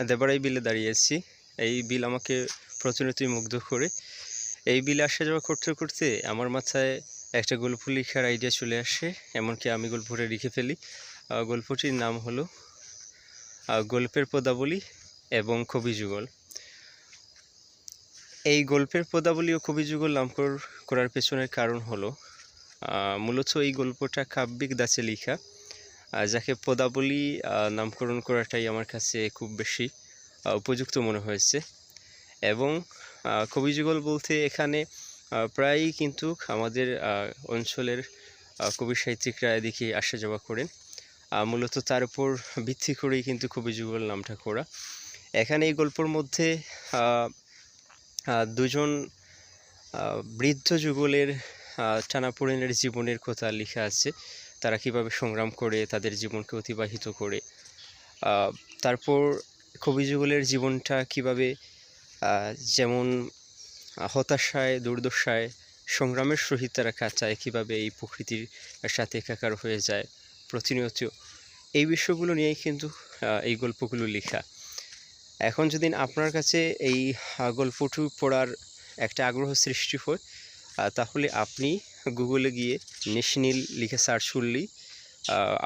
দেবারাই বিলে দাঁড়িয়ে আছি। এই বিল আমাকে প্রচলিতই মুগ্ধ করে। এই বিলে আসা যাওয়া করতে করতে আমার মাথায় একটা গল্প লেখার আইডিয়া চলে আসে, এমনকি আমি গল্পটা লিখে ফেলি। গল্পটির নাম হলো গল্পের পদাবলী এবং কবিযুগল। এই গল্পের পদাবলী ও কবিযুগল নামকরণ করার পেছনের কারণ হলো মূলত এই গল্পটা কাব্যিক ধাঁচে লেখা, যাকে পদাবলী নামকরণ করাটাই আমার কাছে খুব বেশি উপযুক্ত মনে হয়েছে। এবং কবিযুগল বলতে এখানে প্রায়ই কিন্তু আমাদের অঞ্চলের কবি সাহিত্যিকরা এদিকে আসা যাওয়া করেন, মূলত তার উপর ভিত্তি করেই কিন্তু কবিযুগল নামটা করা। এখানে এই গল্পের মধ্যে দুজন বৃদ্ধ যুগলের টানাপোড়েনের জীবনের কথা লেখা আছে। তারা কিভাবে সংগ্রাম করে তাদের জীবনকে অতিবাহিত করে, তারপর কবিযুগলের জীবনটা কিভাবে যেমন হতাশায় দুর্দশায় সংগ্রামের সহিত তারা কাটায়, কীভাবে এই প্রকৃতির সাথে একাকার হয়ে যায় প্রতিনিয়ত, এই বিষয়গুলো নিয়েই কিন্তু এই গল্পগুলো লেখা। এখন যদি আপনার কাছে এই গল্পটি পড়ার একটা আগ্রহ সৃষ্টি হয়, তাহলে আপনি গুগলে গিয়ে নেশনীল লিখে সার্চ করলেই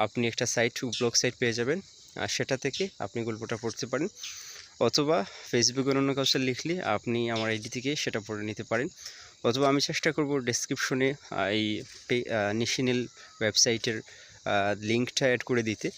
আপনি একটা ব্লগ সাইট পেয়ে যাবেন, আর সেটা থেকে আপনি গল্পটা পড়তে পারেন। অথবা ফেসবুকের অন্য কাউকে লিখলে আপনি আমার আইডি থেকে সেটা পড়ে নিতে পারেন। অথবা আমি চেষ্টা করব ডেসক্রিপশনে এই নেশনীল ওয়েবসাইটের লিঙ্কটা অ্যাড করে দিতে।